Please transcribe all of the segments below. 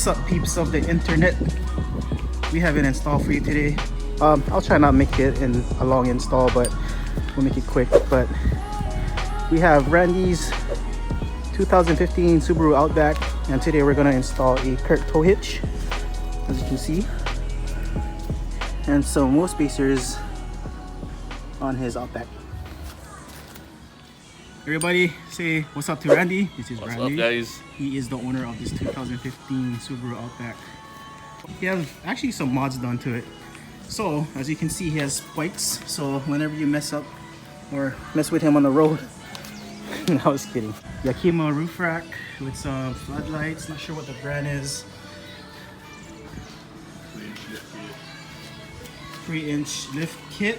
What's up, peeps of the internet? We have it installed for you today. I'll try not make it in a long install, but we'll make it quick. But we have Randy's 2015 Subaru Outback, and today we're gonna install a Curt tow hitch, as you can see, and some wheel spacers on his Outback. Everybody say what's up to Randy. This is Randy. What's up, guys? He is the owner of this 2015 Subaru Outback. He has actually some mods done to it. So as you can see, he has spikes, so whenever you mess up or mess with him on the road, I was kidding. Yakima roof rack with some floodlights. Not sure what the brand is. 3-inch lift kit.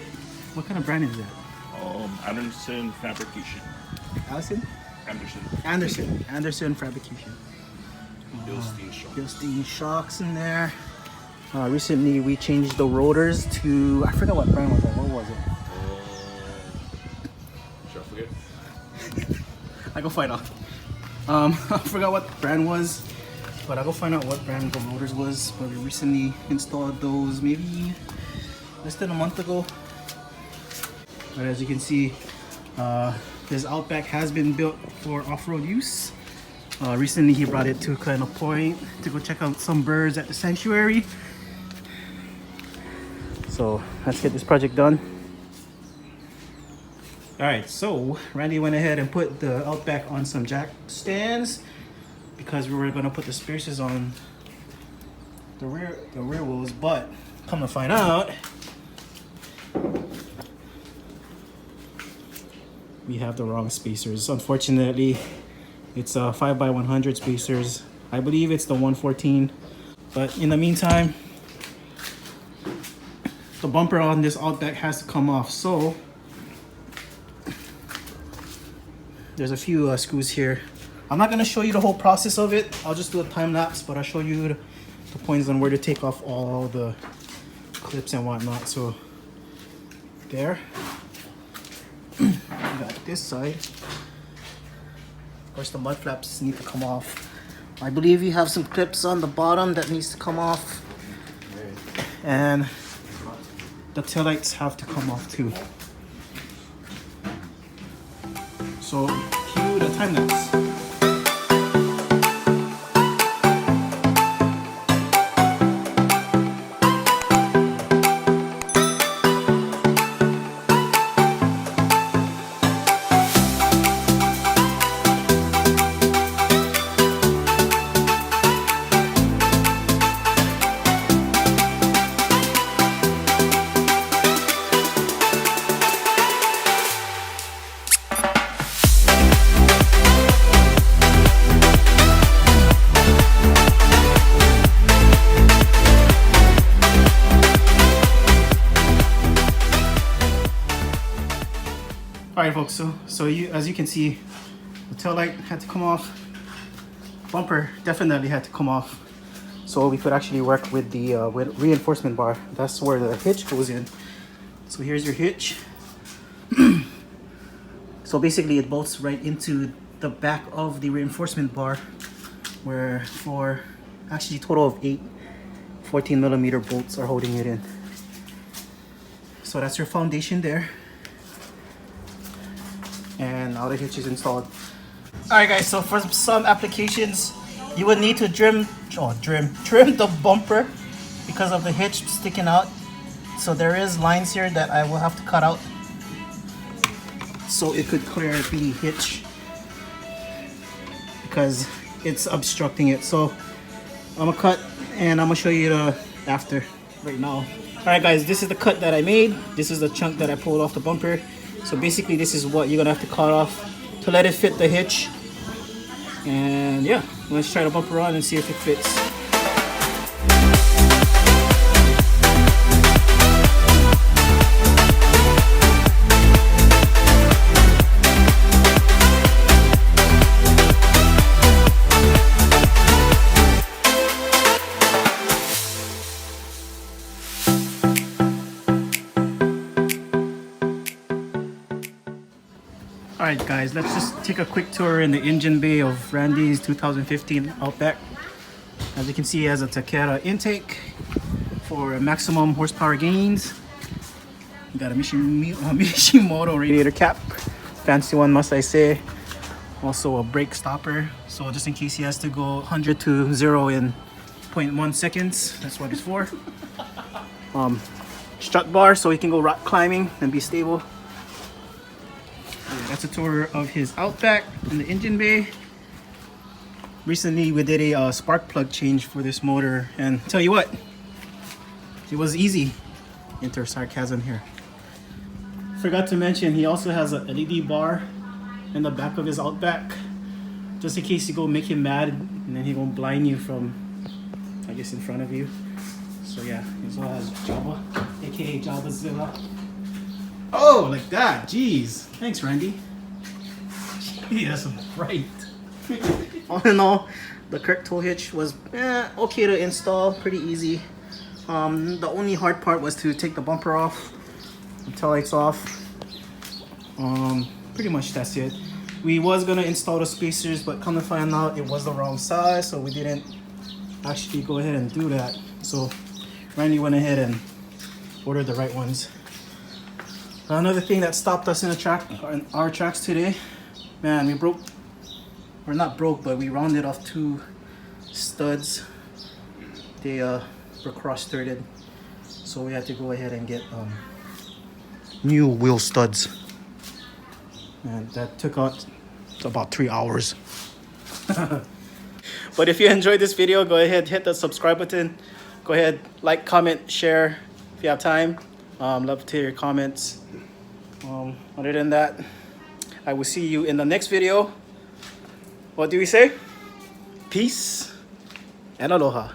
What kind of brand is that? Anderson Fabrication. Anderson Fabrication. Bilstein Shocks. Bilstein Shocks in there. Recently we changed the rotors to, I forgot what brand was that. What was it? Should I forget? I go find out. I forgot what brand was, but I'll go find out what brand the rotors was. But we recently installed those maybe less than a month ago. But as you can see, his Outback has been built for off-road use. Recently he brought it to a kind of point to go check out some birds at the sanctuary. So let's get this project done. Alright, so Randy went ahead and put the Outback on some jack stands because we were going to put the spacers on the rear wheels, but come to find out, we have the wrong spacers. Unfortunately, it's a 5x100 spacers. I believe it's the 114. But in the meantime, the bumper on this Outback has to come off. So there's a few screws here. I'm not gonna show you the whole process of it. I'll just do a time lapse, but I'll show you the points on where to take off all the clips and whatnot. So there. We got this side. Of course, the mud flaps need to come off. I believe you have some clips on the bottom that needs to come off, and the taillights have to come off too. So cue the time lapse. Alright folks, so as you can see, the tail light had to come off, bumper definitely had to come off, so we could actually work with the reinforcement bar. That's where the hitch goes in. So here's your hitch. So basically it bolts right into the back of the reinforcement bar, where for actually a total of 8 14mm bolts are holding it in. So that's your foundation there. And now the hitch is installed. Alright guys, so for some applications you would need to trim the bumper because of the hitch sticking out. So there is lines here that I will have to cut out so it could clear the hitch because it's obstructing it. So I'm gonna cut and I'm gonna show you the after right now. Alright guys, this is the cut that I made. This is the chunk that I pulled off the bumper. So basically this is what you're gonna have to cut off to let it fit the hitch. And yeah, let's try the bumper on and see if it fits. Alright guys, let's just take a quick tour in the engine bay of Randy's 2015 Outback. As you can see, it has a Takeda intake for maximum horsepower gains. You got a Mishimoto Radiator Cap, fancy one must I say. Also a brake stopper, so just in case he has to go 100 to 0 in 0.1 seconds, that's what it's for. Strut bar so he can go rock climbing and be stable. That's a tour of his Outback in the engine bay. Recently we did a spark plug change for this motor, and tell you what, it was easy. Enter sarcasm here. Forgot to mention he also has a LED bar in the back of his Outback, just in case you go make him mad and then he won't blind you from, I guess, in front of you. So yeah, he also has Java, aka Javazilla. Oh, like that, jeez. Thanks, Randy. Gee, that's right. All in all, the Curt tow hitch was okay to install, pretty easy. The only hard part was to take the bumper off, the tail lights off. Pretty much that's it. We was gonna install the spacers, but come to find out it was the wrong size, so we didn't actually go ahead and do that. So Randy went ahead and ordered the right ones. Another thing that stopped us in our tracks today, man, we broke, or not broke, but we rounded off 2 studs. They were cross-threaded, so we had to go ahead and get new wheel studs, and that took out about 3 hours. But if you enjoyed this video, go ahead, hit the subscribe button. Go ahead, like, comment, share if you have time. Love to hear your comments. Other than that, I will see you in the next video. What do we say? Peace and aloha.